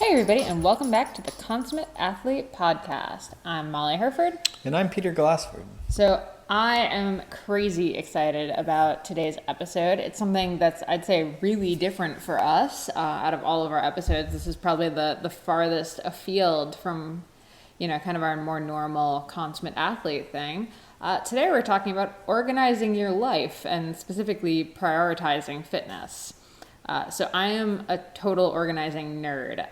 Hey everybody, and welcome back to the Consummate Athlete Podcast. I'm Molly Herford. And I'm Peter Glassford. So I am crazy excited about today's episode. It's something that's, I'd say, really different for us. Out of all of our episodes, this is probably the farthest afield from, kind of our more normal consummate athlete thing. Today we're talking about organizing your life and specifically prioritizing fitness. So I am a total organizing nerd.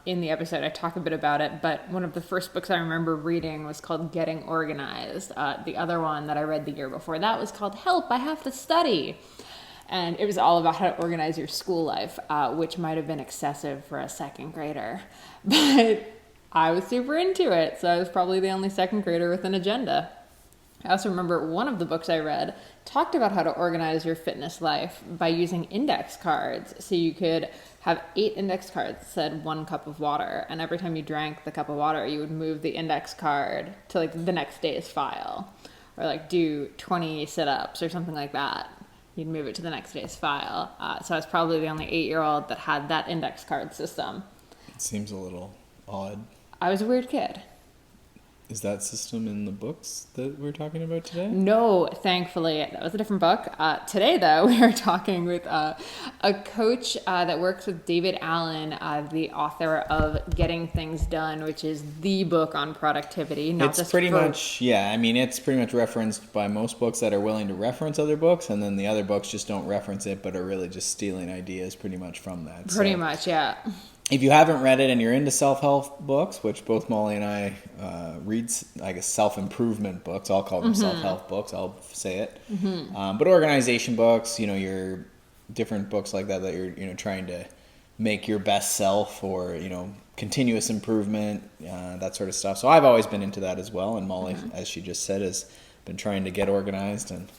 In the episode, I talk a bit about it, but one of the first books I remember reading was called Getting Organized. The other one that I read the year before that was called Help, I Have to Study. And it was all about how to organize your school life, which might have been excessive for a second grader. But I was super into it, so I was probably the only second grader with an agenda. I also remember one of the books I read talked about how to organize your fitness life by using index cards. So you could have 8 index cards that said 1 cup of water. And every time you drank the cup of water, you would move the index card to the next day's file. Or do 20 sit-ups or something like that. You'd move it to the next day's file. So I was probably the only 8-year-old that had that index card system. It seems a little odd. I was a weird kid. Is that system in the books that we're talking about today? No, thankfully. That was a different book. Today, though, we are talking with a coach that works with David Allen, the author of Getting Things Done, which is the book on productivity. It's pretty much referenced by most books that are willing to reference other books, and then the other books just don't reference it, but are really just stealing ideas pretty much from that. Pretty much, yeah. If you haven't read it and you're into self-help books, which both Molly and I read, I guess, self-improvement books, I'll call them self-help books, I'll say it. But organization books, your different books like that you're trying to make your best self or, continuous improvement, that sort of stuff. So I've always been into that as well. And Molly, as she just said, has been trying to get organized and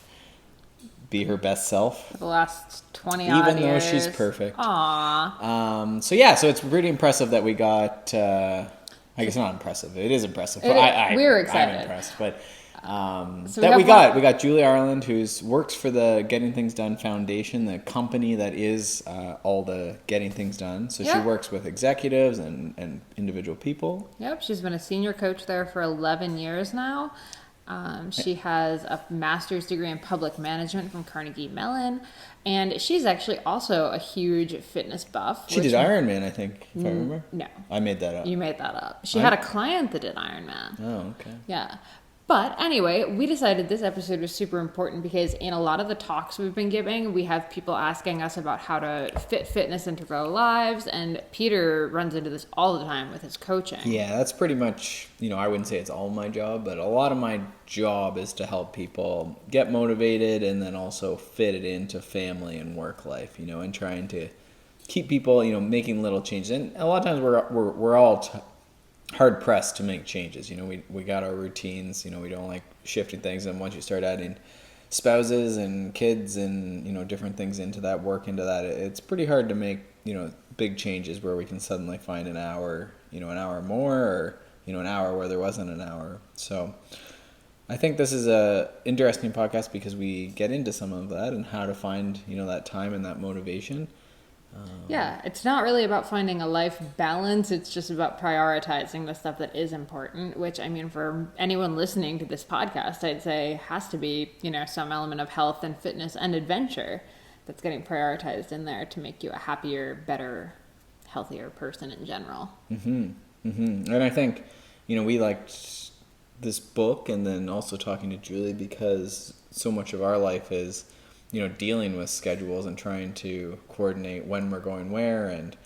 be her best self for the last 20 odd even years. Though she's perfect. Aww. So it's pretty impressive that we got I guess not impressive, it is impressive, but we're excited. I'm impressed, but so that we got Julie Ireland, who's works for the Getting Things Done Foundation, the company that is all the Getting Things Done. So she works with executives and individual people. Yep, she's been a senior coach there for 11 years now. She has a master's degree in public management from Carnegie Mellon, and she's actually also a huge fitness buff. She did Ironman, I think, if I remember. No. I made that up. You made that up. She had a client that did Ironman. Oh, okay. Yeah. But anyway, we decided this episode was super important because in a lot of the talks we've been giving, we have people asking us about how to fit fitness into their lives, and Peter runs into this all the time with his coaching. Yeah, that's pretty much, I wouldn't say it's all my job, but a lot of my job is to help people get motivated and then also fit it into family and work life, and trying to keep people, making little changes. And a lot of times we're all hard pressed to make changes. We got our routines, we don't like shifting things, and once you start adding spouses and kids and different things into that, it's pretty hard to make big changes where we can suddenly find an hour more, or an hour where there wasn't an hour. So I think this is a interesting podcast because we get into some of that and how to find that time and that motivation. Yeah, it's not really about finding a life balance. It's just about prioritizing the stuff that is important, which, for anyone listening to this podcast, I'd say has to be, some element of health and fitness and adventure that's getting prioritized in there to make you a happier, better, healthier person in general. And I think, we liked this book and then also talking to Julie because so much of our life is dealing with schedules and trying to coordinate when we're going where and,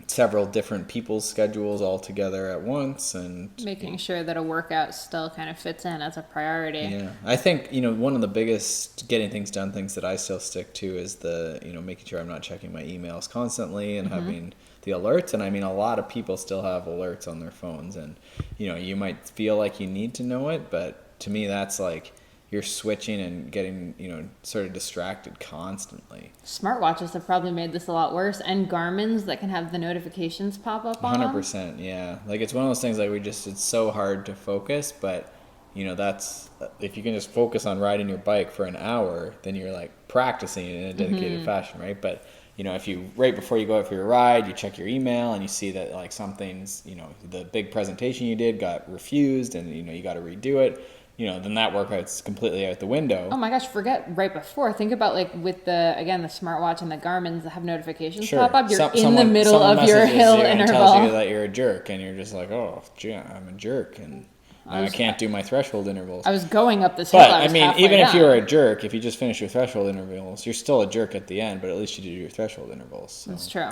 several different people's schedules all together at once and making sure that a workout still kind of fits in as a priority. Yeah. I think, one of the biggest getting things done things that I still stick to is the, making sure I'm not checking my emails constantly and having the alerts. And a lot of people still have alerts on their phones and, you might feel like you need to know it, but to me that's like, you're switching and getting, sort of distracted constantly. Smartwatches have probably made this a lot worse, and Garmin's that can have the notifications pop up on 100%, yeah. It's one of those things it's so hard to focus, but, that's, if you can just focus on riding your bike for an hour, then you're, practicing in a dedicated fashion, right? But if you right before you go out for your ride, you check your email and you see that like something's, the big presentation you did got refused and you got to redo it, then that workout's completely out the window. Oh my gosh, forget right before. Think about like with the smartwatch and the Garmin's that have notifications Sure. pop up. You're in Someone, the middle someone of your messages hill you and interval. tells you that you're a jerk, and you're just like, oh, gee, I'm a jerk, and I can't do my threshold intervals. I was going up this hill. But I mean, even if down. you were a jerk, if you just finish your threshold intervals, you're still a jerk at the end. But at least you did your threshold intervals. So. That's true.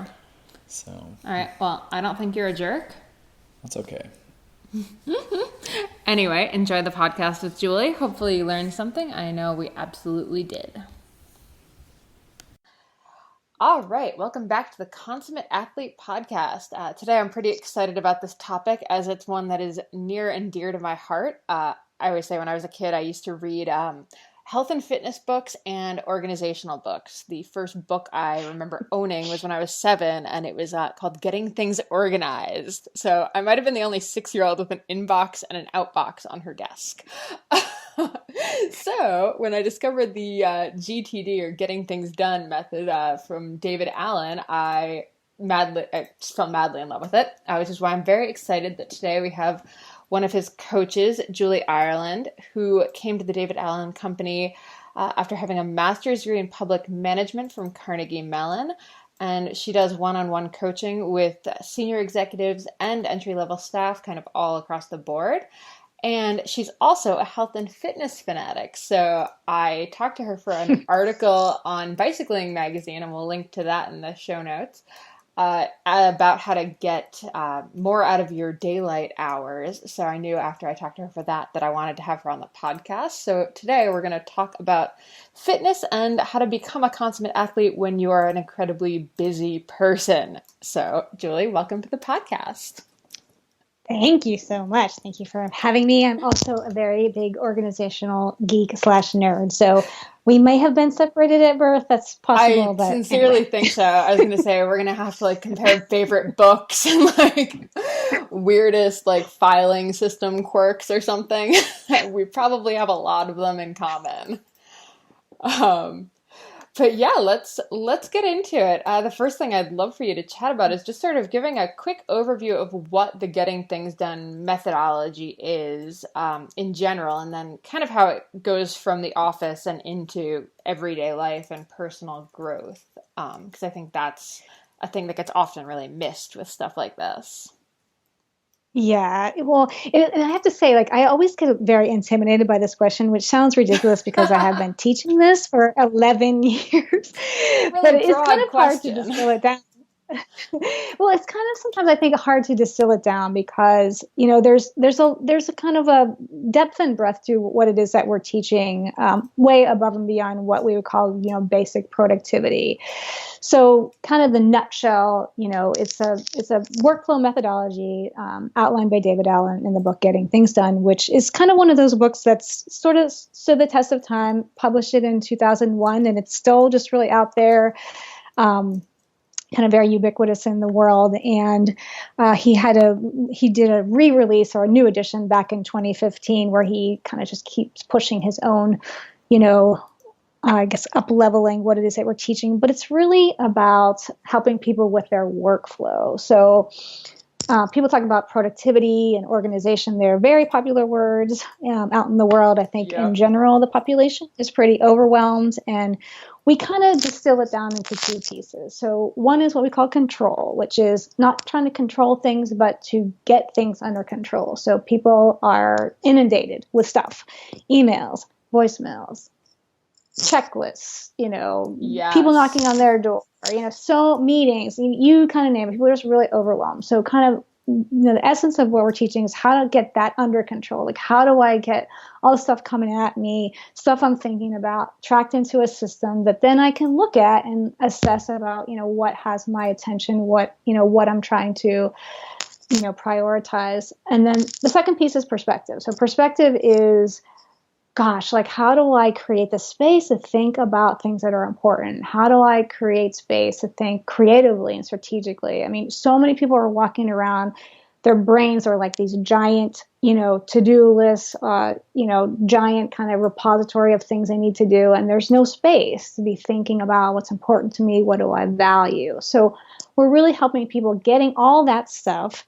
So. All right. Well, I don't think you're a jerk. That's okay. Anyway, enjoy the podcast with Julie. Hopefully you learned something. I know we absolutely did. All right, welcome back to the Consummate Athlete podcast. Today I'm pretty excited about this topic as it's one that is near and dear to my heart. I always say when I was a kid, I used to read health and fitness books and organizational books. The first book I remember owning was when I was 7, and it was called Getting Things Organized. So I might have been the only 6-year-old with an inbox and an outbox on her desk. So when I discovered the GTD, or Getting Things Done method from David Allen, I just fell madly in love with it, which is why I'm very excited that today we have one of his coaches, Julie Ireland, who came to the David Allen Company after having a master's degree in public management from Carnegie Mellon. And she does one-on-one coaching with senior executives and entry-level staff kind of all across the board. And she's also a health and fitness fanatic. So I talked to her for an article on Bicycling Magazine, and we'll link to that in the show notes, about how to get more out of your daylight hours. So I knew after I talked to her for that I wanted to have her on the podcast. So today we're going to talk about fitness and how to become a consummate athlete when you are an incredibly busy person. So Julie, welcome to the podcast. Thank you so much. Thank you for having me. I'm also a very big organizational geek/nerd. So we may have been separated at birth. That's possible. I sincerely think so. I was going to say, we're going to have to like compare favorite books and like weirdest like filing system quirks or something. We probably have a lot of them in common. But yeah, let's get into it. The first thing I'd love for you to chat about is just sort of giving a quick overview of what the Getting Things Done methodology is in general, and then kind of how it goes from the office and into everyday life and personal growth. Because I think that's a thing that gets often really missed with stuff like this. Yeah, well, and I have to say, like, I always get very intimidated by this question, which sounds ridiculous because I have been teaching this for 11 years, but it's kind of hard to distill it down. Well, it's kind of sometimes I think hard to distill it down because there's a kind of a depth and breadth to what it is that we're teaching, way above and beyond what we would call basic productivity. So, kind of the nutshell, it's a workflow methodology outlined by David Allen in the book Getting Things Done, which is kind of one of those books that's sort of stood the test of time. Published it in 2001, and it's still just really out there. Kind of very ubiquitous in the world, and he did a re-release or a new edition back in 2015 where he kind of just keeps pushing his own, I guess up-leveling what it is that we're teaching, but it's really about helping people with their workflow. So people talk about productivity and organization. They're very popular words out in the world. I think in general, the population is pretty overwhelmed, and we kind of distill it down into 2 pieces. So one is what we call control, which is not trying to control things, but to get things under control. So people are inundated with stuff, emails, voicemails, checklists, people knocking on their door, so meetings, you kind of name it. People are just really overwhelmed. So kind of, the essence of what we're teaching is how to get that under control. Like, how do I get all the stuff coming at me, stuff I'm thinking about, tracked into a system that then I can look at and assess about, what has my attention, what I'm trying to, prioritize. And then the second piece is perspective. So perspective is, gosh, like, how do I create the space to think about things that are important? How do I create space to think creatively and strategically? I mean, so many people are walking around their brains are like these giant, to-do lists, giant kind of repository of things they need to do. And there's no space to be thinking about what's important to me. What do I value? So we're really helping people getting all that stuff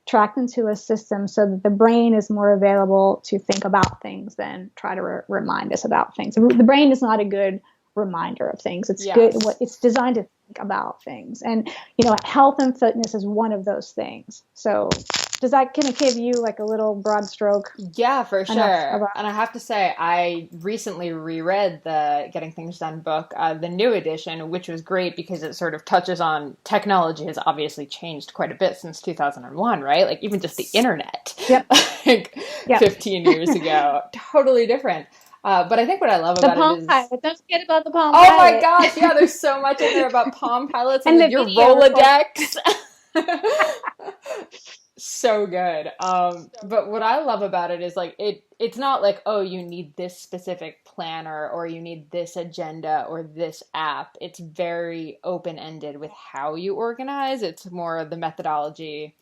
tracked into a system so that the brain is more available to think about things than try to remind us about things. The brain is not a good reminder of things. It's good. It's designed to think about things. And, health and fitness is one of those things. So does that kind of give you like a little broad stroke? Yeah, for sure. And I have to say, I recently reread the Getting Things Done book, the new edition, which was great because it sort of touches on technology has obviously changed quite a bit since 2001, right? Like even just the internet, yep. 15 years ago, totally different. But I think what I love about Palm it is... Pilot. Don't forget about the Palm Pilot. Oh my gosh, yeah, there's so much in there about Palm Pilots and like your Rolodex. So good. But what I love about it is like it's not like, oh, you need this specific planner or you need this agenda or this app. It's very open-ended with how you organize. It's more the methodology,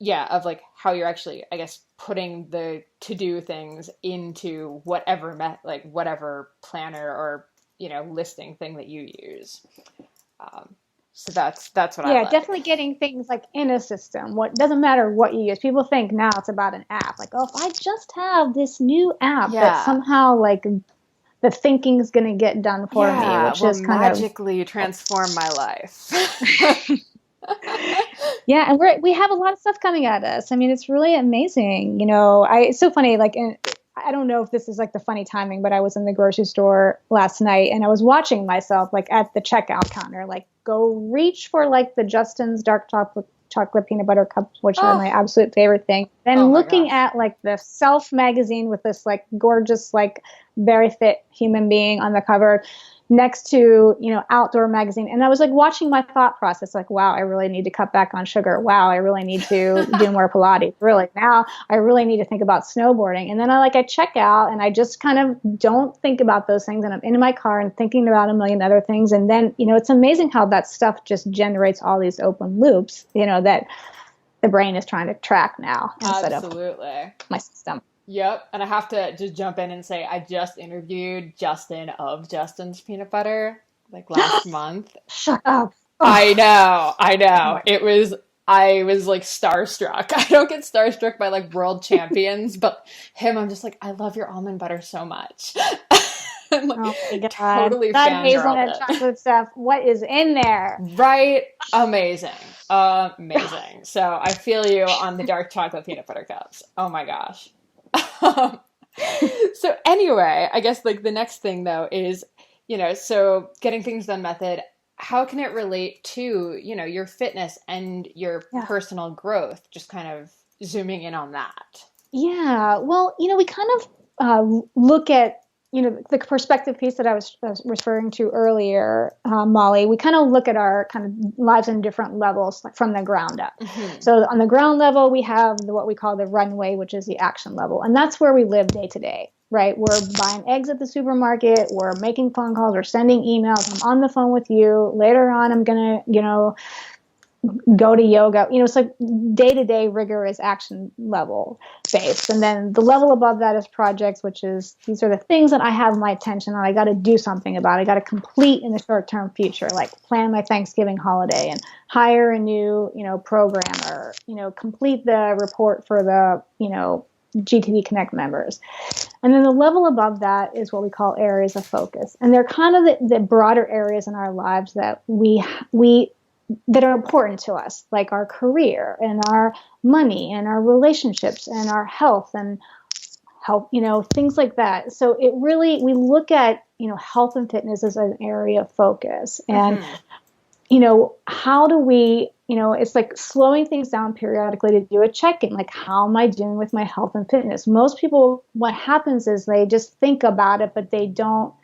of like how you're actually, I guess, putting the to-do things into whatever whatever planner or, listing thing that you use. So that's what I like. Definitely getting things like in a system. What doesn't matter what you use. People think now it's about an app. Like, oh, if I just have this new app that somehow like the thinking's going to get done for me, which is kind magically transform my life. Yeah, and we have a lot of stuff coming at us. I mean, it's really amazing. It's so funny. Like, I don't know if this is like the funny timing, but I was in the grocery store last night and I was watching myself like at the checkout counter, like go reach for like the Justin's dark chocolate peanut butter cups, which are my absolute favorite thing. Then looking at like the Self magazine with this like gorgeous, like very fit human being on the cover next to, Outdoor magazine. And I was like watching my thought process, like, wow, I really need to cut back on sugar. Wow, I really need to do more Pilates. Really, now I really need to think about snowboarding. And then I check out and I just kind of don't think about those things. And I'm in my car and thinking about a million other things. And then, it's amazing how that stuff just generates all these open loops, that the brain is trying to track now instead of my system. Yep. And I have to just jump in and say, I just interviewed Justin of Justin's Peanut Butter like last month. Shut up. Oh. I know. I was like starstruck. I don't get starstruck by like world champions, but him, I'm just like, I love your almond butter so much. I'm like, oh my God. Totally that hazelnut chocolate stuff. What is in there? Right. Amazing. Amazing. So I feel you on the dark chocolate peanut butter cups. Oh my gosh. So anyway, I guess like the next thing though is, so Getting Things Done method, how can it relate to, your fitness and your personal growth? Just kind of zooming in on that. Yeah. Well, we kind of look at, the perspective piece that I was referring to earlier, Molly, we kind of look at our kind of lives in different levels, like from the ground up. Mm-hmm. So on the ground level, we have what we call the runway, which is the action level. And that's where we live day to day, right? We're buying eggs at the supermarket. We're making phone calls. We're sending emails. I'm on the phone with you. Later on, I'm going to, go to yoga. It's like day-to-day rigorous action level based. And then the level above that is projects, which is these are the things that I have my attention on. I got to do something about. I got to complete in the short-term future, like plan my Thanksgiving holiday and hire a new, programmer, complete the report for the, GTD Connect members. And then the level above that is what we call areas of focus. And they're kind of the broader areas in our lives that we that are important to us, like our career and our money and our relationships and our health and things like that. So it really, we look at, health and fitness as an area of focus. And, how do we, it's like slowing things down periodically to do a check-in, like how am I doing with my health and fitness? Most people, what happens is they just think about it, but they don't,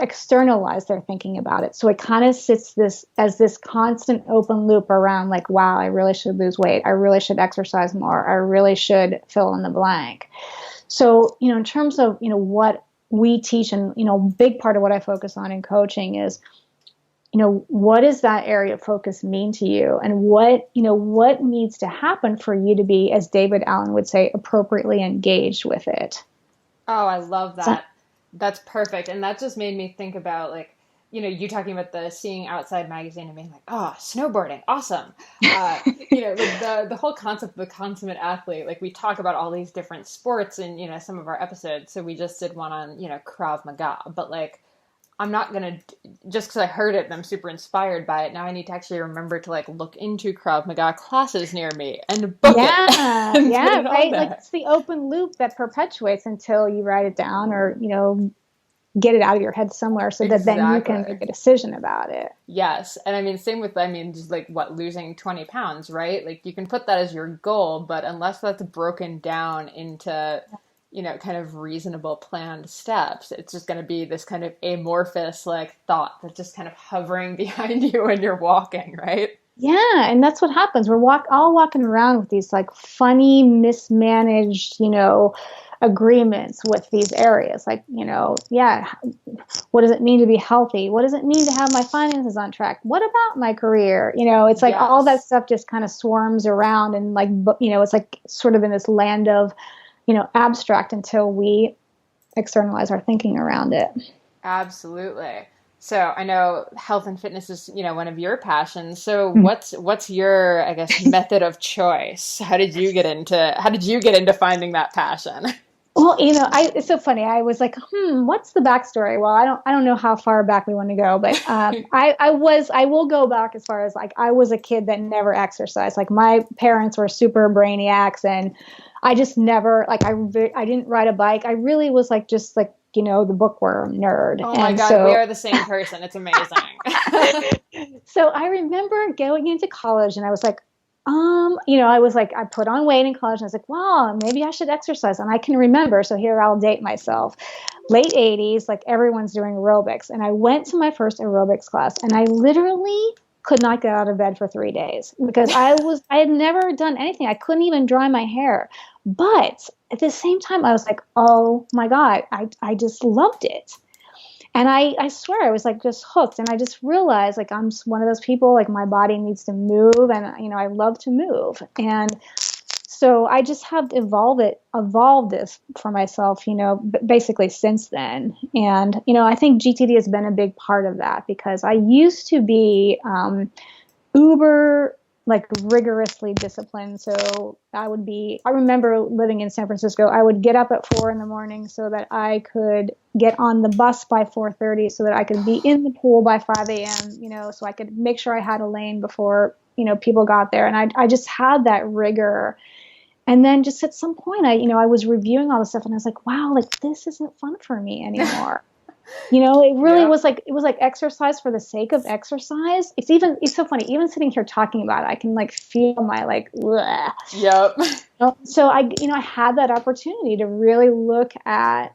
externalize their thinking about it. So it kind of sits as this constant open loop around like, wow, I really should lose weight. I really should exercise more. I really should fill in the blank. So, in terms of, what we teach and, big part of what I focus on in coaching is, what does that area of focus mean to you? And what needs to happen for you to be, as David Allen would say, appropriately engaged with it? Oh, I love So, that. That's perfect. And that just made me think about like, you talking about the Seeing Outside magazine and being like, oh, snowboarding, awesome. Uh, like the whole concept of the consummate athlete, like we talk about all these different sports in, some of our episodes. So we just did one on, Krav Maga, but like I'm not gonna just because I heard it and I'm super inspired by it. Now I need to actually remember to like look into Krav Maga classes near me and book it yeah, and put yeah, it on right. Like there. it's the open loop that perpetuates until you write it down or, get it out of your head somewhere so that then you can Exactly. make a decision about it. Yes. And I mean, same with, just like what, losing 20 pounds, right? Like you can put that as your goal, but unless that's broken down into, kind of reasonable planned steps, it's just going to be this kind of amorphous like thought that's just kind of hovering behind you when you're walking, right? Yeah, and that's what happens. We're all walking around with these like funny, mismanaged, agreements with these areas. Like, yeah, what does it mean to be healthy? What does it mean to have my finances on track? What about my career? It's like all that Yes. stuff just kind of swarms around and like, it's like sort of in this land of, abstract until we externalize our thinking around it. Absolutely. So I know health and fitness is, one of your passions. So what's your, I guess, method of choice? How did you get into finding that passion? Well, it's so funny. I was like, what's the backstory? Well, I don't know how far back we want to go, but I will go back as far as like, I was a kid that never exercised. Like my parents were super brainiacs and I just never, like, I didn't ride a bike. I really was like, just like, the bookworm nerd. Oh my And God, we so, are the same person. It's amazing. so I remember going into college and I was like, I was like, I put on weight in college and I was like, wow, maybe I should exercise. And I can remember, so here I'll date myself, late 80s, like everyone's doing aerobics. And I went to my first aerobics class and I literally could not get out of bed for 3 days because I had never done anything. I couldn't even dry my hair. But at the same time, I was like, oh my God, I just loved it. And I swear I was like just hooked. And I just realized like I'm one of those people, like my body needs to move and, I love to move. And so I just have evolved this for myself, basically since then. And, I think GTD has been a big part of that because I used to be uber like rigorously disciplined. So I remember living in San Francisco. I would get up at 4 in the morning so that I could get on the bus by 4:30 so that I could be in the pool by 5 a.m., so I could make sure I had a lane before, people got there. And I just had that rigor. And then just at some point I was reviewing all this stuff and I was like, wow, like this isn't fun for me anymore. It really Yep. was like exercise for the sake of exercise. It's so funny. Even sitting here talking about it, I can like feel my like bleh. Yep. So I had that opportunity to really look at,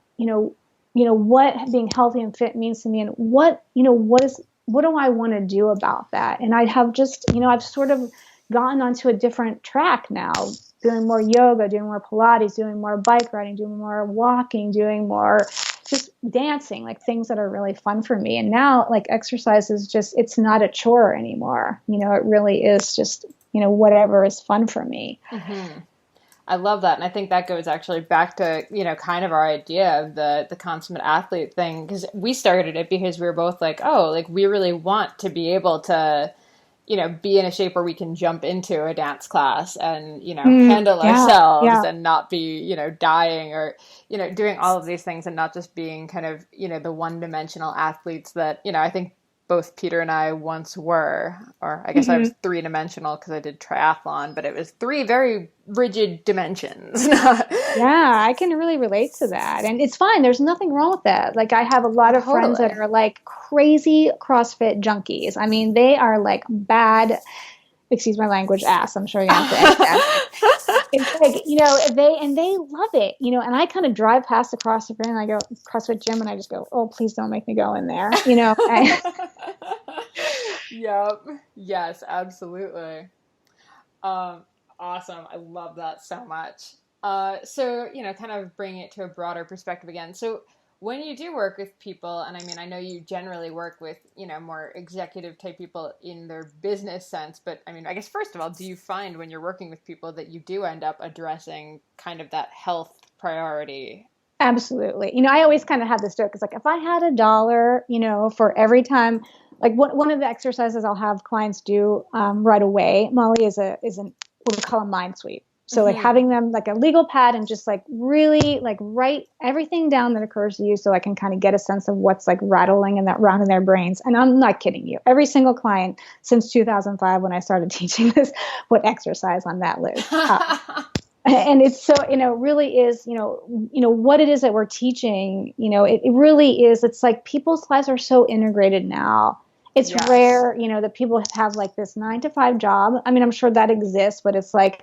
what being healthy and fit means to me and what do I want to do about that? And I have just, I've sort of gotten onto a different track now, doing more yoga, doing more Pilates, doing more bike riding, doing more walking, doing more just dancing, like things that are really fun for me. And now like exercise is just, it's not a chore anymore. It really is just, whatever is fun for me. Hmm. I love that. And I think that goes actually back to, kind of our idea of the consummate athlete thing. Because we started it because we were both like, oh, like we really want to be able to, be in a shape where we can jump into a dance class and, handle Yeah, ourselves yeah. and not be, dying or, doing all of these things and not just being kind of, the one-dimensional athletes that, I think both Peter and I once were, or I guess I was Hmm. three-dimensional because I did triathlon, but it was three very rigid dimensions. Yeah, I can really relate to that. And it's fine. There's nothing wrong with that. Like I have a lot of friends that Totally. are like crazy CrossFit junkies. I mean, they are like bad, excuse my language, ass. I'm sure you're gonna have to edit that. It's like, they love it, and I kind of drive past the CrossFit and I go CrossFit gym and I just go, oh, please don't make me go in there. Yep. Yes, absolutely. Um, awesome. I love that so much. So, kind of bringing it to a broader perspective again. So, when you do work with people, and I mean, I know you generally work with, more executive type people in their business sense, but I mean, I guess first of all, do you find when you're working with people that you do end up addressing kind of that health priority? Absolutely. I always kind of have this joke. It's like, if I had $1, for every time, like one of the exercises I'll have clients do right away, Molly, is what we call a mind sweep. So like Mm-hmm. having them like a legal pad and just like really like write everything down that occurs to you, so I can kind of get a sense of what's like rattling in that round in their brains. And I'm not kidding you. Every single client since 2005, when I started teaching this, put exercise on that list. And it's so, really is, what it is that we're teaching, it really is. It's like people's lives are so integrated now. It's Yes. rare, that people have like this 9 to 5 job. I mean, I'm sure that exists, but it's like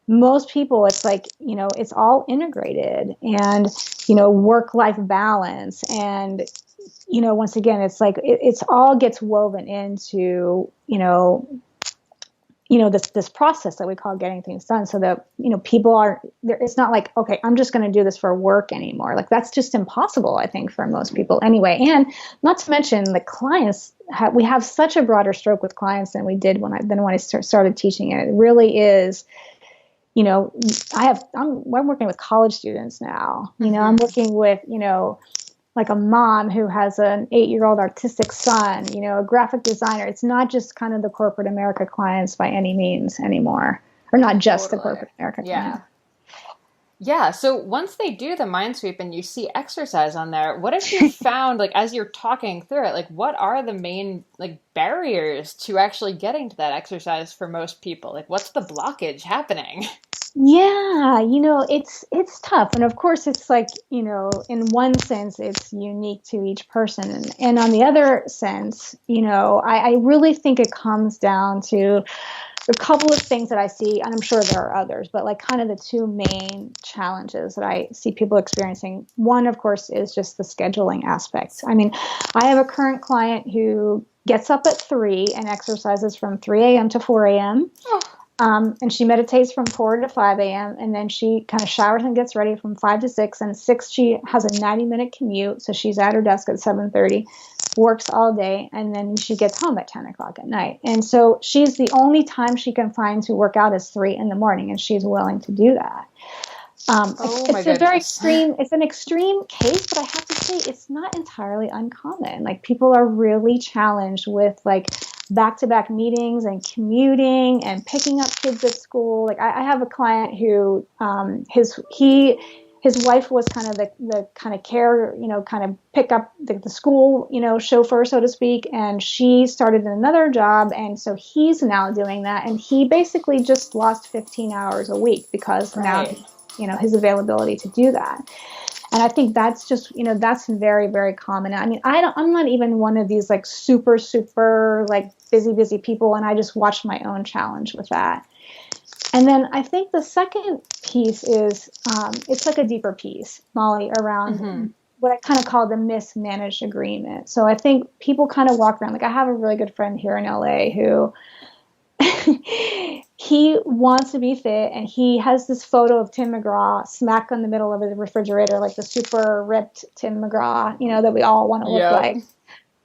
most people, it's like, it's all integrated, and, work-life balance. And, once again, it's like, it's all gets woven into, this process that we call getting things done, so that, people are there. It's not like, okay, I'm just going to do this for work anymore. Like, that's just impossible, I think, for most people anyway. And not to mention the clients, we have such a broader stroke with clients than we did when I started teaching it. It really is, I'm working with college students now. I'm Mm-hmm. working with, like a mom who has an 8-year-old artistic son, a graphic designer. It's not just kind of the corporate America clients by any means anymore, or not just the Totally. corporate America clients. Yeah. Yeah, so once they do the mind sweep and you see exercise on there, what have you found, like, as you're talking through it, like, what are the main, like, barriers to actually getting to that exercise for most people? Like, what's the blockage happening? Yeah, it's tough. And of course it's like, in one sense it's unique to each person. And on the other sense, I really think it comes down to a couple of things that I see, and I'm sure there are others, but like kind of the two main challenges that I see people experiencing. One, of course, is just the scheduling aspect. I mean, I have a current client who gets up at 3 and exercises from 3 a.m. to 4 a.m. And she meditates from 4 to 5 a.m. And then she kind of showers and gets ready from 5 to 6. And 6, she has a 90-minute commute. So she's at her desk at 7:30, works all day, and then she gets home at 10 o'clock at night. And so she's the only time she can find to work out is 3 in the morning, and she's willing to do that. Oh my It's a very goodness. extreme, it's an extreme case, but I have to say it's not entirely uncommon. Like, people are really challenged with like back-to-back meetings and commuting and picking up kids at school. Like, I have a client who, his wife was kind of the kind of care, kind of pick up the school, chauffeur, so to speak. And she started another job. And so he's now doing that. And he basically just lost 15 hours a week because now, Right. his availability to do that. And I think that's just, that's very, very common. I mean, I'm not even one of these like super, super like busy people. And I just watch my own challenge with that. And then I think the second piece is, it's like a deeper piece, Molly, Mm-hmm. around what I kind of call the mismanaged agreement. So I think people kind of walk around, like I have a really good friend here in LA who he wants to be fit, and he has this photo of Tim McGraw smack on the middle of his refrigerator, like the super ripped Tim McGraw, that we all want to look Yep. like.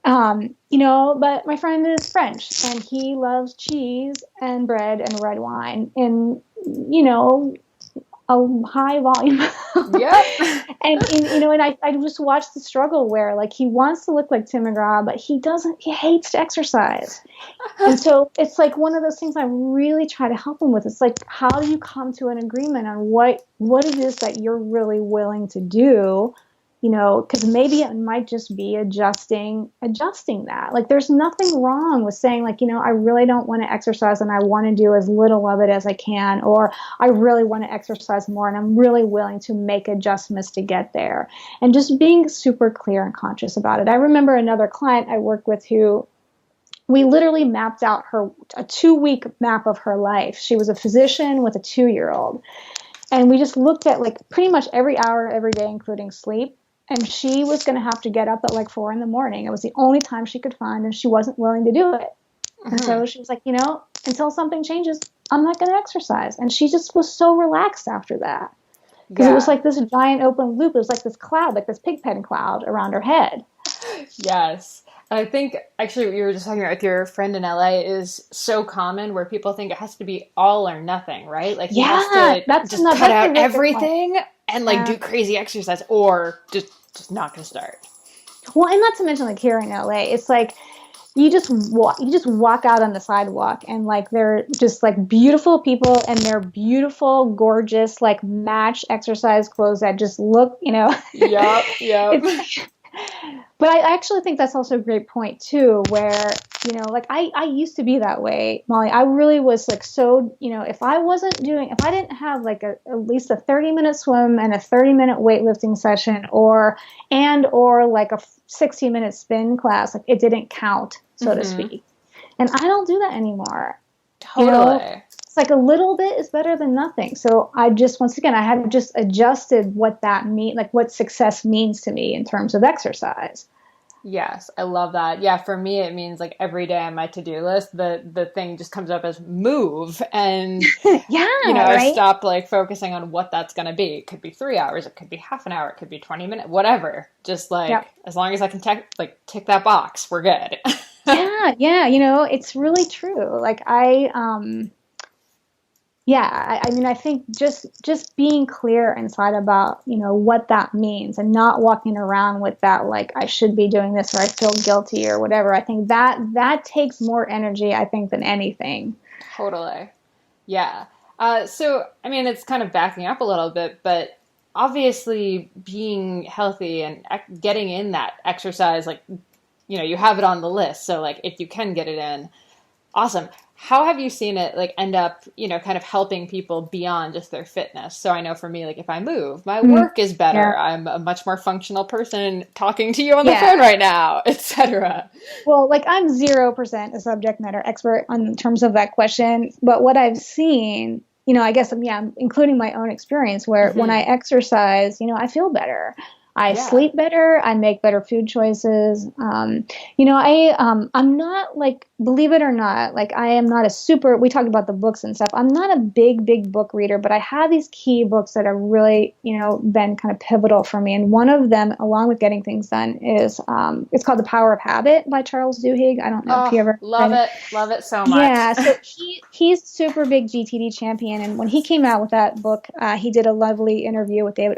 But my friend is French, and he loves cheese and bread and red wine in, a high volume. Yep. And I just watched the struggle where like he wants to look like Tim McGraw, but he hates to exercise. And so it's like one of those things I really try to help him with. It's like, how do you come to an agreement on what it is that you're really willing to do? Because maybe it might just be adjusting that. Like, there's nothing wrong with saying like, I really don't want to exercise and I want to do as little of it as I can, or I really want to exercise more and I'm really willing to make adjustments to get there. And just being super clear and conscious about it. I remember another client I worked with who we literally mapped out a 2-week map of her life. She was a physician with a 2-year-old. And we just looked at like pretty much every hour, every day, including sleep. And she was going to have to get up at like 4 a.m. It was the only time she could find, and she wasn't willing to do it. And Mm-hmm. so she was like, until something changes, I'm not going to exercise. And she just was so relaxed after that. because it was like this giant open loop. It was like this cloud, like this pigpen cloud around her head. Yes. I think actually what you were just talking about with your friend in LA is so common where people think it has to be all or nothing, right? Like he has to just cut out everything and like do crazy exercise or just not gonna start. Well, and not to mention like here in LA, it's like you just walk out on the sidewalk and like they're just like beautiful people and they're beautiful, gorgeous, like match exercise clothes that just look, Yep. But I actually think that's also a great point too, where, like I used to be that way, Molly. I really was like, so, if I didn't have like at least a 30-minute swim and a 30-minute weightlifting session or like a 60-minute spin class, like it didn't count, so to speak. And I don't do that anymore. Totally. It's like a little bit is better than nothing. So I had just adjusted what that like what success means to me in terms of exercise. Yes, I love that. Yeah, for me, it means like every day on my to-do list, the thing just comes up as move. And, I stopped like focusing on what that's going to be. It could be 3 hours, it could be half an hour, it could be 20 minutes, whatever. Just like, as long as I can tick that box, we're good. Yeah. It's really true. Like I mean, I think just being clear inside about, what that means and not walking around with that, like, I should be doing this or I feel guilty or whatever. I think that takes more energy, I think, than anything. Totally. Yeah. So, I mean, it's kind of backing up a little bit, but obviously being healthy and getting in that exercise, like, you have it on the list. So, like, if you can get it in, awesome. How have you seen it like end up, kind of helping people beyond just their fitness? So I know for me, like if I move, my work is better. Yeah. I'm a much more functional person talking to you on the phone right now, etc. Well, like I'm 0% a subject matter expert in terms of that question. But what I've seen, I guess, I'm including my own experience where when I exercise, I feel better. I sleep better. I make better food choices. I'm not like, believe it or not, like I am not we talked about the books and stuff. I'm not a big book reader, but I have these key books that are really, been kind of pivotal for me. And one of them, along with Getting Things Done, is, it's called The Power of Habit by Charles Duhigg. I don't know if you ever love it. Love it so much. Yeah. So he's super big GTD champion. And when he came out with that book, he did a lovely interview with David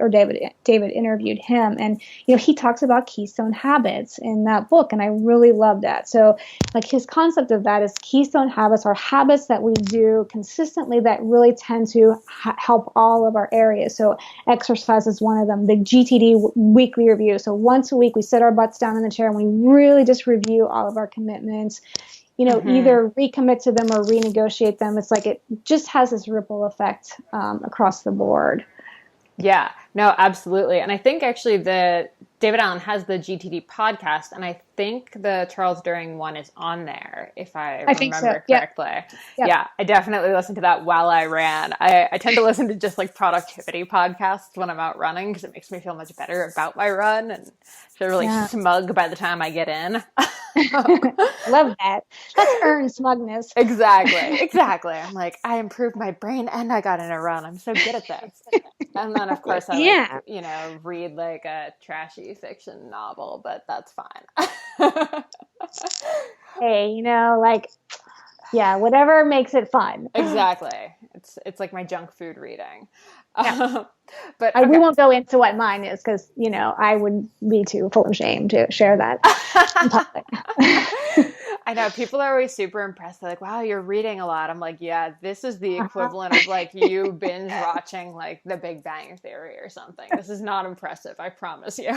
interviewed him. And, he talks about keystone habits in that book. And I really love that. So like his concept of that is keystone habits are habits that we do consistently that really tend to help all of our areas. So exercise is one of them. The GTD weekly review. So once a week, we sit our butts down in the chair and we really just review all of our commitments, either recommit to them or renegotiate them. It's like it just has this ripple effect across the board. Yeah, no, absolutely. And I think actually David Allen has the GTD podcast, and I think the Charles Duhigg one is on there, if I remember correctly. Yep. Yeah, I definitely listened to that while I ran. I tend to listen to just like productivity podcasts when I'm out running because it makes me feel much better about my run and feel really smug by the time I get in. Love that. That's earned smugness. Exactly. I'm like, I improved my brain and I got in a run. I'm so good at this. And then of course I read like a trashy fiction novel, but that's fine. Hey, whatever makes it fun. Exactly. It's like my junk food reading. Yeah. But we won't go into what mine is because, I would be too full of shame to share that in public. I know people are always super impressed. They're like, wow, you're reading a lot. I'm like, yeah, this is the equivalent of like you binge watching like The Big Bang Theory or something. This is not impressive. I promise you.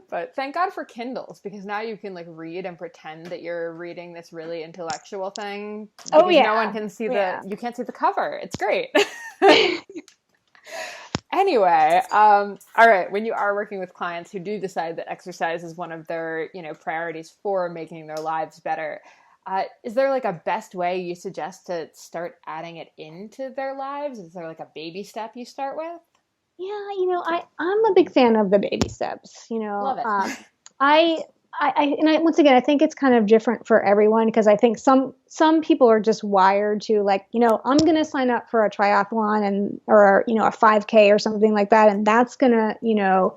But thank God for Kindles because now you can like read and pretend that you're reading this really intellectual thing. Because no one can see you can't see the cover. It's great. Anyway, all right. When you are working with clients who do decide that exercise is one of their, priorities for making their lives better, is there like a best way you suggest to start adding it into their lives? Is there like a baby step you start with? Yeah, I'm a big fan of the baby steps. Love it. once again, I think it's kind of different for everyone, because I think some people are just wired to, like, I'm going to sign up for a triathlon or a 5K or something like that, and that's going to,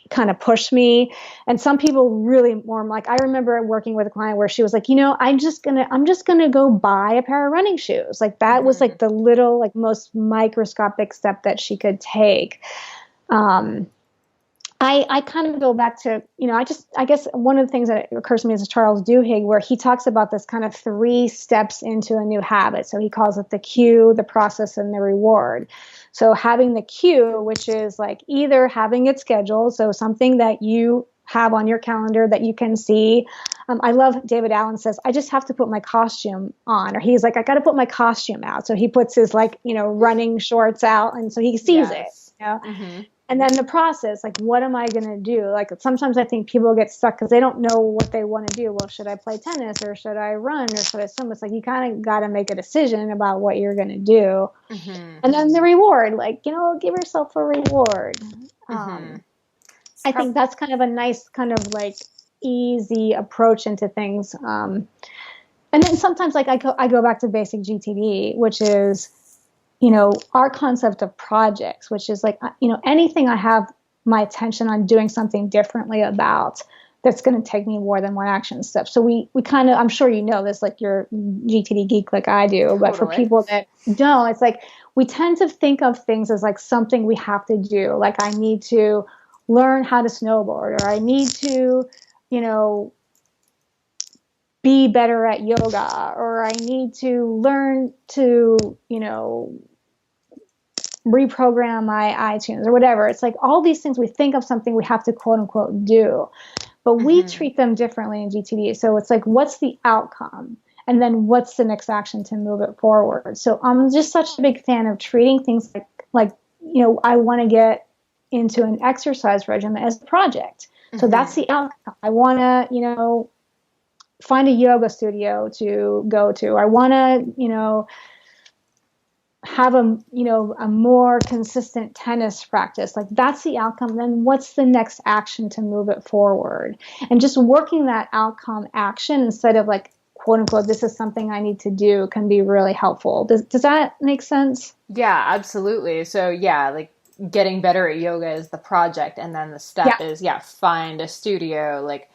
kind of push me. And some people really more like, I remember working with a client where she was like, I'm just gonna go buy a pair of running shoes. Like that was like the little, like, most microscopic step that she could take. I kind of go back to, I guess one of the things that occurs to me is Charles Duhigg, where he talks about this kind of 3 steps into a new habit. So he calls it the cue, the process, and the reward. So having the cue, which is like either having it scheduled, so something that you have on your calendar that you can see. I love David Allen says, I just have to put my costume on, or he's like, I got to put my costume out. So he puts his, like, running shorts out, and so he sees it. And then the process, like, what am I going to do? Like, sometimes I think people get stuck because they don't know what they want to do. Well, should I play tennis, or should I run, or should I swim? It's like, you kind of got to make a decision about what you're going to do. And then the reward, like, give yourself a reward. I think that's kind of a nice kind of like easy approach into things. And then sometimes, like, I go back to basic GTD, which is, our concept of projects, which is like, anything I have my attention on doing something differently about, that's going to take me more than one action step. So we kind of, I'm sure this, like, you're GTD geek like I do, totally. But for people that don't, it's like, we tend to think of things as like something we have to do. Like, I need to learn how to snowboard, or I need to, be better at yoga, or I need to learn to, reprogram my iTunes or whatever. It's like all these things we think of something we have to quote unquote do, but we treat them differently in GTD. So it's like, what's the outcome? And then what's the next action to move it forward? So I'm just such a big fan of treating things like, I want to get into an exercise regimen as a project. So that's the outcome. I want to, find a yoga studio to go to. I want to, have a more consistent tennis practice. Like, that's the outcome. Then what's the next action to move it forward? And just working that outcome action instead of like, quote unquote, this is something I need to do, can be really helpful. Does that make sense? Yeah, absolutely. So yeah, like, getting better at yoga is the project, and then the step is find a studio, like,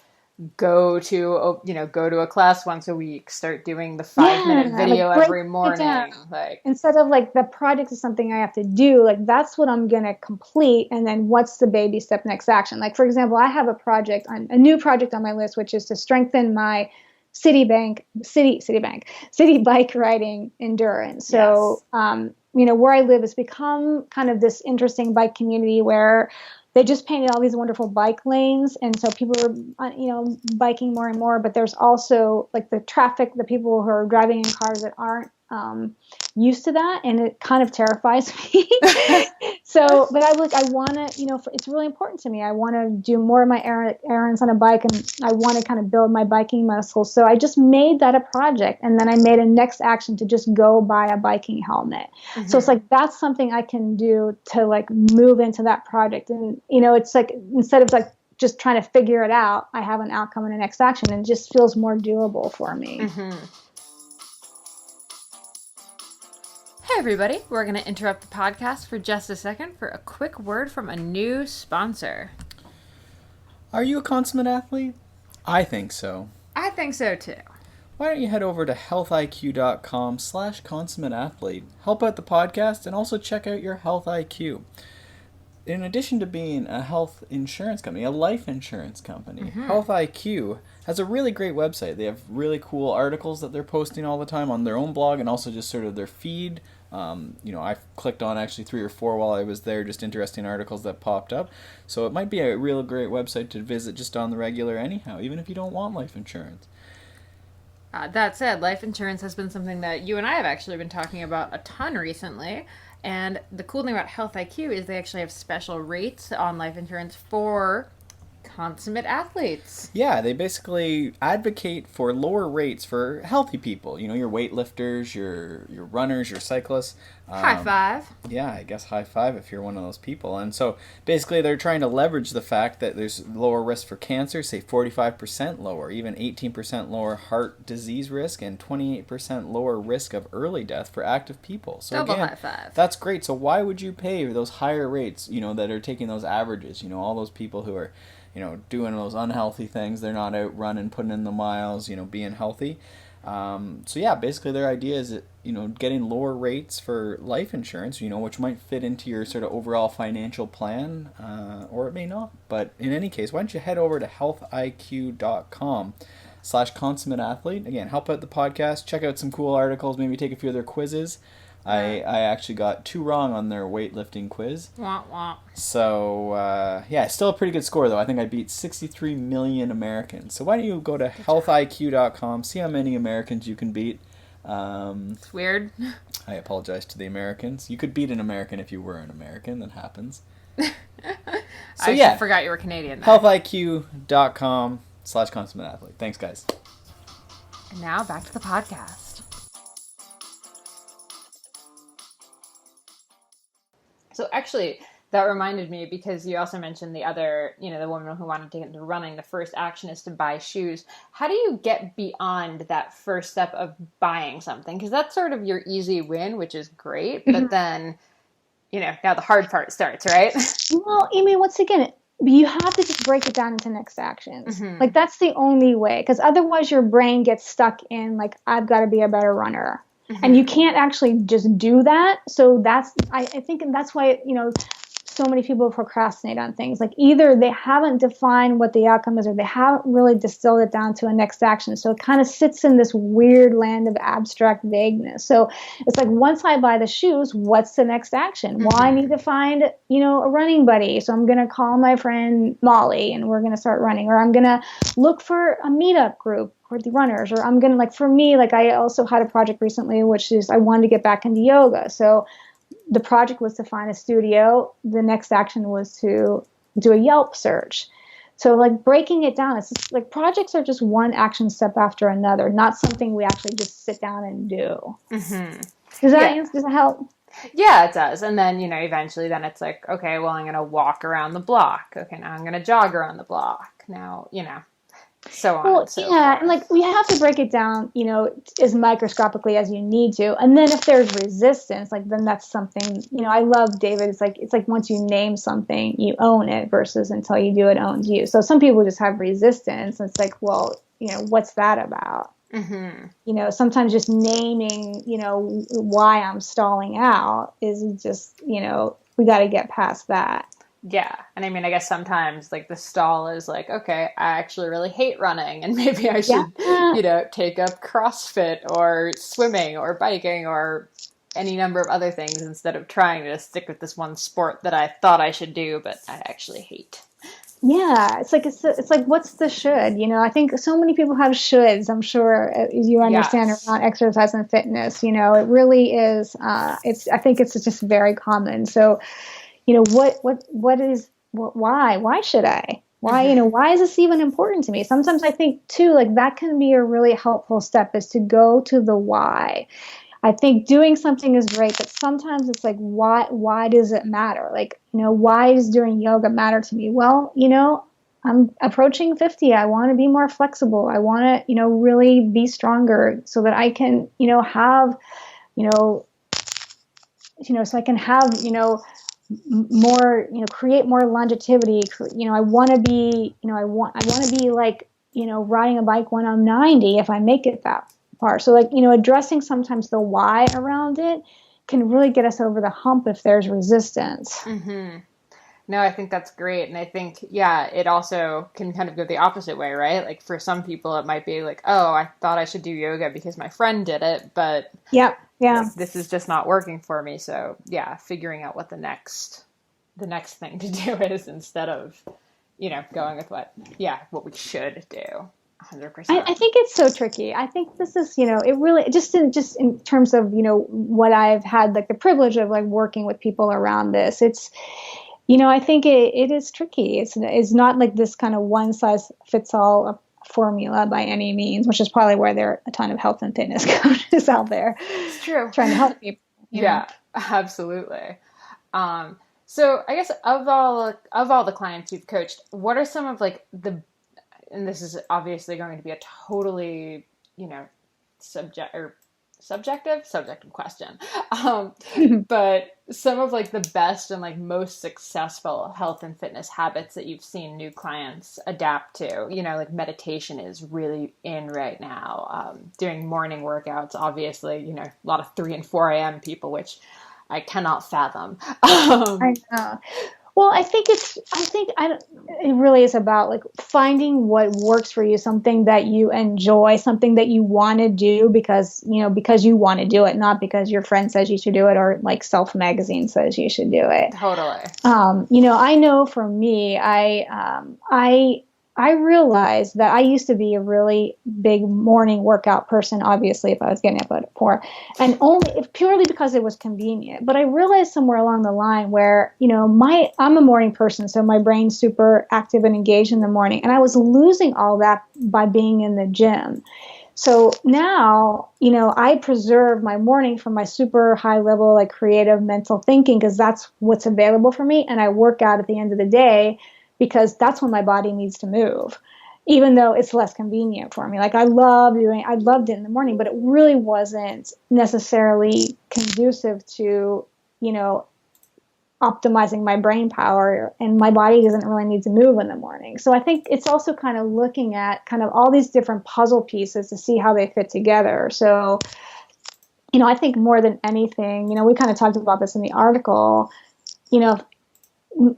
go to a class once a week, start doing the 5-minute video, like, every morning. Like, instead of like, the project is something I have to do, like, that's what I'm going to complete. And then what's the baby step next action? Like, for example, I have a new project on my list, which is to strengthen my city bike riding endurance. So, where I live has become kind of this interesting bike community where they just painted all these wonderful bike lanes. And so people are, biking more and more, but there's also like the traffic, the people who are driving in cars that aren't used to that. And it kind of terrifies me. So, but I want to, it's really important to me. I want to do more of my errands on a bike, and I want to kind of build my biking muscles. So I just made that a project. And then I made a next action to just go buy a biking helmet. So it's like, that's something I can do to like move into that project. And, it's like, instead of like just trying to figure it out, I have an outcome and a next action, and it just feels more doable for me. Hey everybody, we're going to interrupt the podcast for just a second for a quick word from a new sponsor. Are you a consummate athlete? I think so. I think so too. Why don't you head over to healthiq.com/consummateathlete, help out the podcast, and also check out your Health IQ. In addition to being a health insurance company, a life insurance company, Health IQ has a really great website. They have really cool articles that they're posting all the time on their own blog, and also just sort of their feed. I clicked on actually 3 or 4 while I was there, just interesting articles that popped up. So it might be a real great website to visit just on the regular anyhow, even if you don't want life insurance. That said, life insurance has been something that you and I have actually been talking about a ton recently. And the cool thing about Health IQ is they actually have special rates on life insurance for Consummate athletes. Yeah, they basically advocate for lower rates for healthy people. You know, your weightlifters, your runners, your cyclists. High five. Yeah, I guess high five if you're one of those people. And so basically they're trying to leverage the fact that there's lower risk for cancer, say 45% lower, even 18% lower heart disease risk, and 28% lower risk of early death for active people. So Double again, high five. that's great. So why would you pay those higher rates, that are taking those averages, all those people who are, doing those unhealthy things, they're not out running, putting in the miles, being healthy. So yeah, basically their idea is that, getting lower rates for life insurance, which might fit into your sort of overall financial plan, or it may not. But in any case, why don't you head over to healthiq.com/consummate athlete. Again, help out the podcast, check out some cool articles, maybe take a few of their quizzes. I actually got 2 wrong on their weightlifting quiz. Wah, wah. So, yeah, still a pretty good score, though. I think I beat 63 million Americans. So why don't you go to healthiq.com, see how many Americans you can beat. It's weird. I apologize to the Americans. You could beat an American if you were an American. That happens. So, I forgot you were Canadian. healthiq.com/consummate athlete. Thanks, guys. And now back to the podcast. So actually, that reminded me, because you also mentioned the other, the woman who wanted to get into running, the first action is to buy shoes. How do you get beyond that first step of buying something? Because that's sort of your easy win, which is great. But then, now the hard part starts, right? Well, once again, you have to just break it down into next actions. Like, that's the only way. Because otherwise your brain gets stuck in, like, I've got to be a better runner. And you can't actually just do that. So I think that's why, so many people procrastinate on things. Like, either they haven't defined what the outcome is, or they haven't really distilled it down to a next action. So it kind of sits in this weird land of abstract vagueness. So it's like, once I buy the shoes, what's the next action? Well, I need to find, a running buddy. So I'm going to call my friend Molly and we're going to start running. Or I'm going to look for a meetup group for the runners. Or I'm going to, for me, I also had a project recently, which is I wanted to get back into yoga. So the project was to find a studio. The next action was to do a Yelp search. So breaking it down, it's just, projects are just one action step after another, not something we actually just sit down and do. Does that help? Yeah, it does. And then, eventually then it's like, okay, well, I'm going to walk around the block. Okay, now I'm going to jog around the block. Now, so on. Well, and we have to break it down, as microscopically as you need to. And then if there's resistance, then that's something, I love David. It's like once you name something, you own it, versus until you do, it owns you. So some people just have resistance. And it's like, well, what's that about? Sometimes just naming, why I'm stalling out is just, we got to get past that. Yeah. And I guess sometimes the stall is okay, I actually really hate running, and maybe I should, take up CrossFit or swimming or biking or any number of other things, instead of trying to stick with this one sport that I thought I should do, but I actually hate. Yeah. It's like what's the should, I think so many people have shoulds. I'm sure you understand around exercise and fitness, it really is, I think it's just very common. So, why should I? Why, why is this even important to me? Sometimes I think too, that can be a really helpful step, is to go to the why. I think doing something is great, but sometimes it's why does it matter? Why does doing yoga matter to me? Well, I'm approaching 50. I want to be more flexible. I want to, really be stronger, so that I can, have, so I can have, more, create more longevity. I want to be, I want to be riding a bike when I'm 90, if I make it that far. So addressing sometimes the why around it can really get us over the hump if there's resistance. No, I think that's great. And I think, it also can kind of go the opposite way, right? For some people, it might be oh, I thought I should do yoga because my friend did it, but this is just not working for me. So figuring out what the next thing to do is, instead of, going with what we should do. 100%. I think it's so tricky. I think this is, it really, just in terms of, what I've had the privilege of working with people around this, it's, I think it is tricky. It's not like this kind of one size fits all formula by any means, which is probably where there are a ton of health and fitness coaches out there. It's true. Trying to help people. Yeah, absolutely. So I guess of all the clients you've coached, what are some of like and this is obviously going to be a totally, subjective question. But some of like the best and like most successful health and fitness habits that you've seen new clients adapt to, like meditation is really in right now. Doing morning workouts, obviously, a lot of 3 and 4 a.m. people, which I cannot fathom. I know. Well, I think it really is about like finding what works for you, something that you enjoy, something that you want to do because you want to do it, not because your friend says you should do it or like Self Magazine says you should do it. Totally. I know for me, I realized that I used to be a really big morning workout person, obviously, if I was getting up at 4, and purely because it was convenient. But I realized somewhere along the line where, I'm a morning person, so my brain's super active and engaged in the morning, and I was losing all that by being in the gym. So now, I preserve my morning from my super high level, like creative mental thinking, because that's what's available for me. And I work out at the end of the day, because that's when my body needs to move, even though it's less convenient for me. Like I loved it in the morning, but it really wasn't necessarily conducive to, optimizing my brain power, and my body doesn't really need to move in the morning. So I think it's also kind of looking at kind of all these different puzzle pieces to see how they fit together. So, I think more than anything, we kind of talked about this in the article,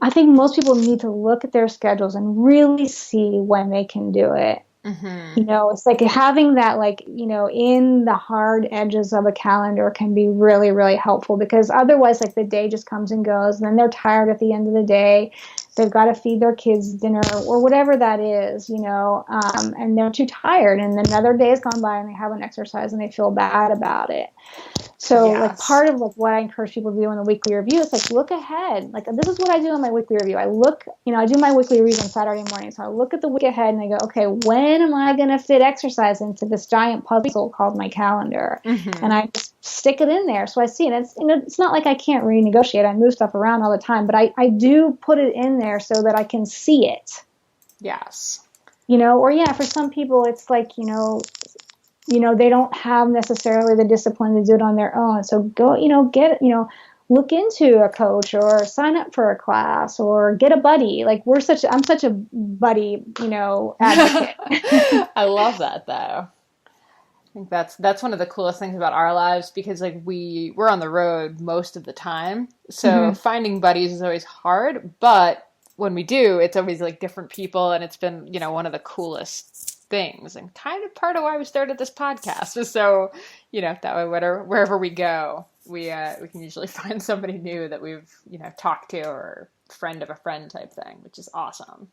I think most people need to look at their schedules and really see when they can do it. Mm-hmm. It's like having that, like, in the hard edges of a calendar can be really, really helpful, because otherwise, like, the day just comes and goes, and then they're tired at the end of the day. They've got to feed their kids dinner or whatever that is, and they're too tired, and another day has gone by and they haven't exercised and they feel bad about it. So yes. Like part of like what I encourage people to do in the weekly review is like look ahead. Like this is what I do in my weekly review. I look, I do my weekly reviews on Saturday morning. So I look at the week ahead and I go, okay, when am I going to fit exercise into this giant puzzle called my calendar? Mm-hmm. And I just stick it in there. So I see it. It's not like I can't renegotiate. I move stuff around all the time, but I do put it in there so that I can see it. Yes. For some people it's like, they don't have necessarily the discipline to do it on their own. So go, look into a coach or sign up for a class or get a buddy. Like I'm such a buddy, advocate. I love that though. I think that's one of the coolest things about our lives, because like we're on the road most of the time. So mm-hmm. finding buddies is always hard, but when we do, it's always like different people, and it's been, one of the coolest things, and kind of part of why we started this podcast. So, that way, wherever we go, we can usually find somebody new that we've, talked to, or friend of a friend type thing, which is awesome.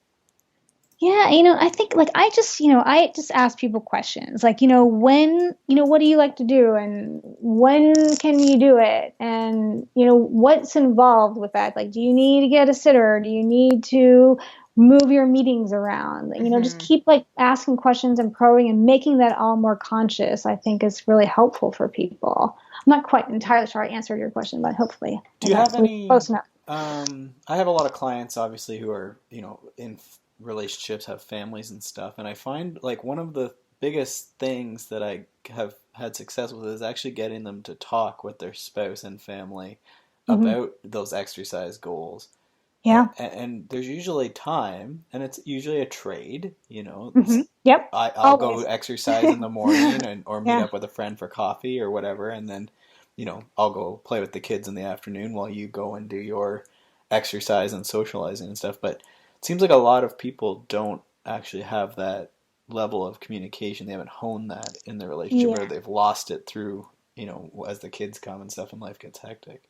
Yeah, I think like I just ask people questions like, when, what do you like to do, and when can you do it, and what's involved with that? Like, do you need to get a sitter? Do you need to move your meetings around? Mm-hmm. Just keep like asking questions and probing and making that all more conscious, I think is really helpful for people. I'm not quite entirely sure I answered your question, but hopefully. Do you have any, close enough. I have a lot of clients obviously who are, in relationships, have families and stuff. And I find like one of the biggest things that I have had success with is actually getting them to talk with their spouse and family mm-hmm. about those exercise goals. Yeah. And there's usually time, and it's usually a trade, Mm-hmm. Yep. I'll go exercise in the morning or meet up with a friend for coffee or whatever. And then, I'll go play with the kids in the afternoon while you go and do your exercise and socializing and stuff. But it seems like a lot of people don't actually have that level of communication. They haven't honed that in their relationship, or they've lost it through, as the kids come and stuff and life gets hectic.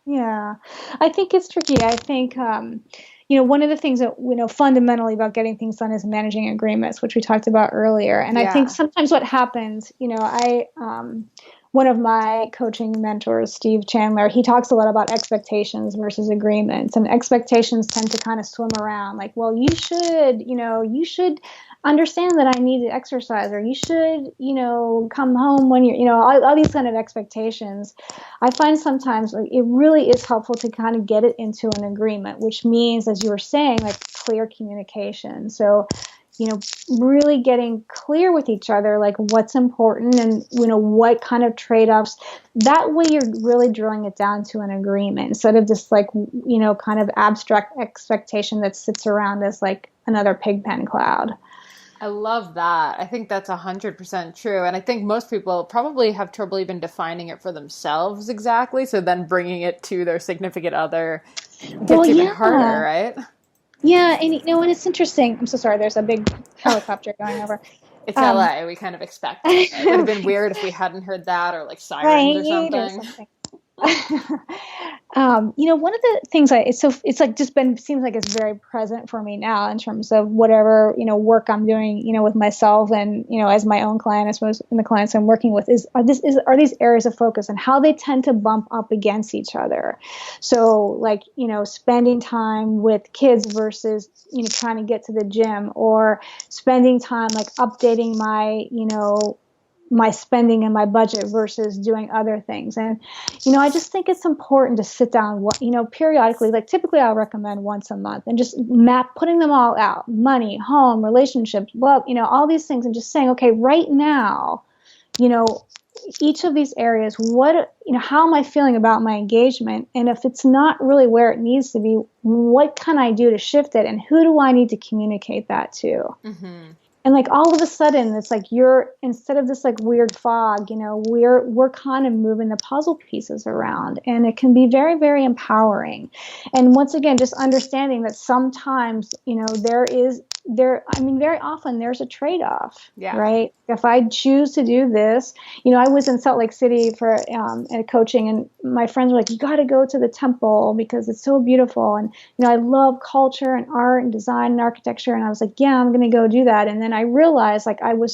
Yeah, I think it's tricky. I think, one of the things that, fundamentally about getting things done is managing agreements, which we talked about earlier. And I think sometimes what happens, one of my coaching mentors, Steve Chandler, he talks a lot about expectations versus agreements. And expectations tend to kind of swim around like, well, you should understand that I need to exercise, or you should, come home when all these kind of expectations. I find sometimes like, it really is helpful to kind of get it into an agreement, which means, as you were saying, like clear communication. So, really getting clear with each other, like what's important and, what kind of trade-offs. That way you're really drilling it down to an agreement instead of just like, kind of abstract expectation that sits around as like another pigpen cloud. I love that. I think that's 100% true. And I think most people probably have trouble even defining it for themselves exactly. So then bringing it to their significant other gets even harder, right? Yeah, and and it's interesting. I'm so sorry. There's a big helicopter going over. It's LA. We kind of expect it. It would have been weird if we hadn't heard that, or like sirens or something. One of the things it's like just been seems like it's very present for me now in terms of whatever, work I'm doing, with myself and, as my own client, I suppose, and the clients I'm working with are these areas of focus and how they tend to bump up against each other. So like, spending time with kids versus, trying to get to the gym, or spending time like updating my spending and my budget versus doing other things. And, I just think it's important to sit down, periodically, like typically I'll recommend once a month, and just putting them all out: money, home, relationships, love, all these things, and just saying, okay, right now, each of these areas, how am I feeling about my engagement? And if it's not really where it needs to be, what can I do to shift it? And who do I need to communicate that to? Mm-hmm. And like all of a sudden, it's like instead of this like weird fog, we're kind of moving the puzzle pieces around, and it can be very, very empowering. And once again, just understanding that sometimes, very often there's a trade-off, right? If I choose to do this, I was in Salt Lake City for coaching, and my friends were like, you got to go to the temple because it's so beautiful. And, I love culture and art and design and architecture. And I was like, yeah, I'm going to go do that. And then I realized like I worked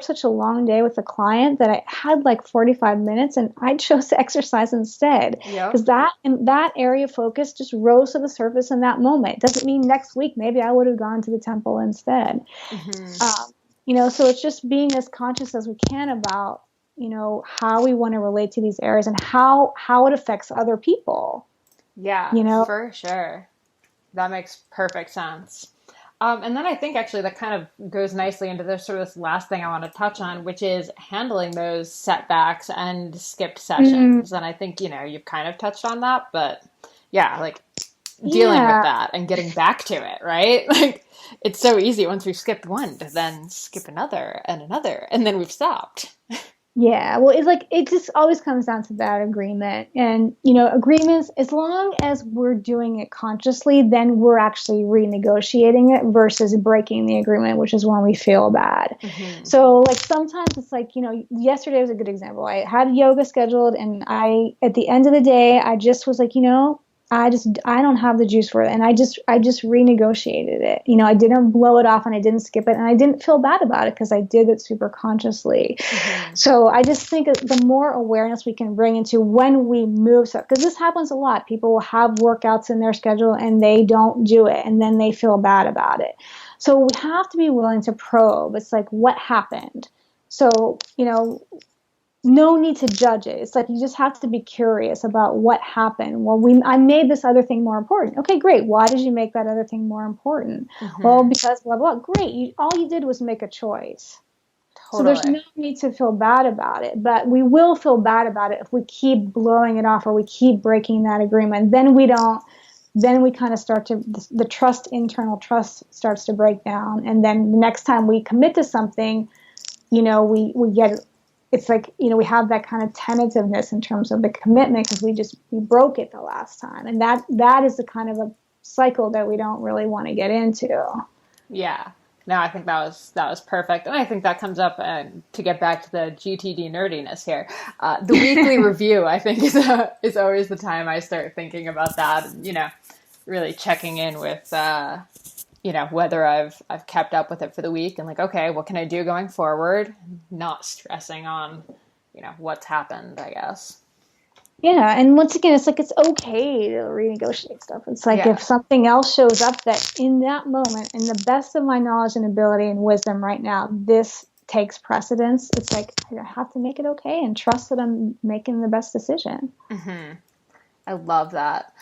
such a long day with a client that I had like 45 minutes, and I chose to exercise instead, because that area of focus just rose to the surface in that moment. Doesn't mean next week maybe I would have gone to the temple instead. Mm-hmm. So it's just being as conscious as we can about, how we want to relate to these areas and how it affects other people. Yeah, for sure. That makes perfect sense. And then I think actually that kind of goes nicely into this last thing I want to touch on, which is handling those setbacks and skipped sessions. Mm-hmm. And I think, you've kind of touched on that, but yeah, like dealing with that and getting back to it, right? Like it's so easy once we've skipped one to then skip another, and then we've stopped. Yeah, well, it just always comes down to that agreement. And, agreements, as long as we're doing it consciously, then we're actually renegotiating it versus breaking the agreement, which is when we feel bad. Mm-hmm. So, like, sometimes it's like, yesterday was a good example. I had yoga scheduled, and at the end of the day, I just was like, I don't have the juice for it. And I just renegotiated it. I didn't blow it off, and I didn't skip it, and I didn't feel bad about it because I did it super consciously. Mm-hmm. So I just think the more awareness we can bring into when we move stuff, because this happens a lot. People will have workouts in their schedule and they don't do it, and then they feel bad about it. So we have to be willing to probe. It's like, what happened? So, no need to judge it. It's like you just have to be curious about what happened. Well, I made this other thing more important. Okay, great. Why did you make that other thing more important? Mm-hmm. Well, because blah, blah. Great. All you did was make a choice. Totally. So there's no need to feel bad about it. But we will feel bad about it if we keep blowing it off or we keep breaking that agreement. Then we kind of start to, the internal trust starts to break down. And then the next time we commit to something, we get, it's like, we have that kind of tentativeness in terms of the commitment because we broke it the last time. And that is the kind of a cycle that we don't really want to get into. Yeah. No, I think that was perfect. And I think that comes up, to get back to the GTD nerdiness here. The weekly review, I think, is always the time I start thinking about that. Really checking in with, whether I've kept up with it for the week and like, okay, what can I do going forward? Not stressing on, what's happened, I guess. Yeah, and once again, it's like it's okay to renegotiate stuff. It's like if something else shows up that in that moment, in the best of my knowledge and ability and wisdom right now, this takes precedence, it's like I have to make it okay and trust that I'm making the best decision. Mm-hmm. I love that.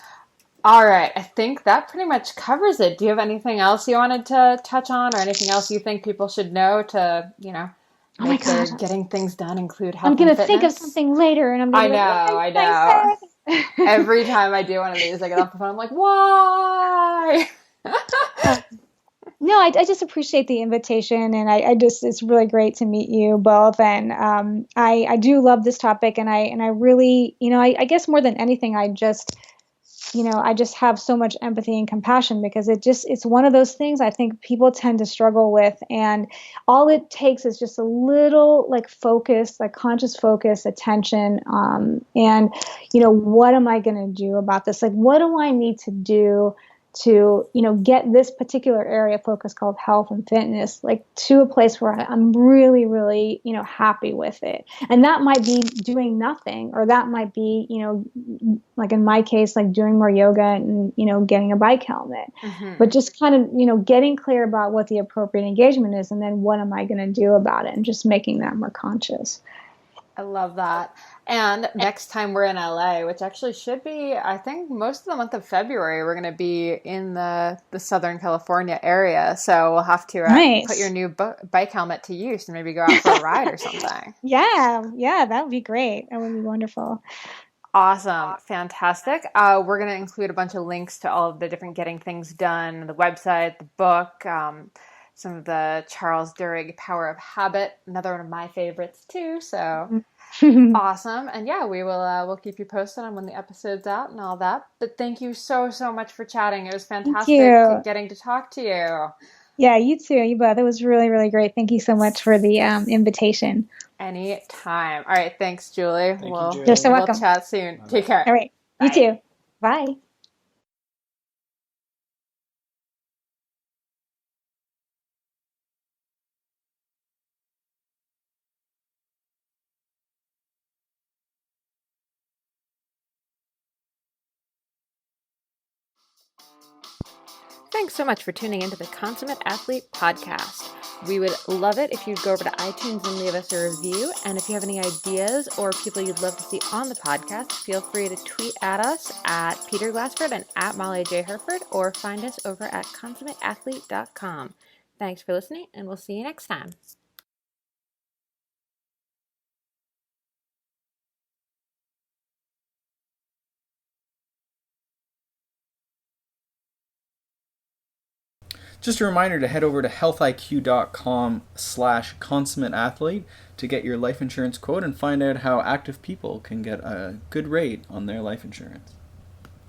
All right, I think that pretty much covers it. Do you have anything else you wanted to touch on, or anything else you think people should know to, Oh my make their gosh, getting things done include I'm health and gonna think of fitness? something later, and I'm I gonna be know, like, I what did know. I say? Every time I do one of these, I get off the phone, I'm like, why? No, I just appreciate the invitation, and I just it's really great to meet you both, and I do love this topic, and I really I guess more than anything I just have so much empathy and compassion because it's one of those things I think people tend to struggle with, and all it takes is just a little like focus, like conscious focus, attention, and what am I going to do about this? Like, what do I need to do to get this particular area of focus called health and fitness like to a place where I'm really really happy with it, and that might be doing nothing, or that might be like in my case like doing more yoga and getting a bike helmet. Mm-hmm. But just kind of getting clear about what the appropriate engagement is, and then what am I going to do about it, and just making that more conscious. I love that. And next time we're in LA, which actually should be, I think most of the month of February, we're going to be in the Southern California area. So we'll have to put your Nice. new bike helmet to use and maybe go out for a ride or something. Yeah, that would be great. That would be wonderful. Awesome. Fantastic. We're going to include a bunch of links to all of the different getting things done, the website, the book, some of the Charles Duhigg Power of Habit, another one of my favorites too. So awesome. And yeah, we'll keep you posted on when the episode's out and all that. But thank you so, so much for chatting. It was Thank fantastic you. getting to talk to you. Yeah, you too. You both. It was really, really great. Thank you so much for the invitation. Anytime. All right. Thanks, Julie. Thank you, You're so Julie. We'll welcome. chat soon. All Take right. care. All right. You Bye. too. Bye. Thanks so much for tuning into the Consummate Athlete podcast. We would love it if you'd go over to iTunes and leave us a review. And if you have any ideas or people you'd love to see on the podcast, feel free to tweet at us at Peter Glassford and at Molly J. Herford, or find us over at consummateathlete.com. Thanks for listening, and we'll see you next time. Just a reminder to head over to healthiq.com/consummateathlete to get your life insurance quote and find out how active people can get a good rate on their life insurance.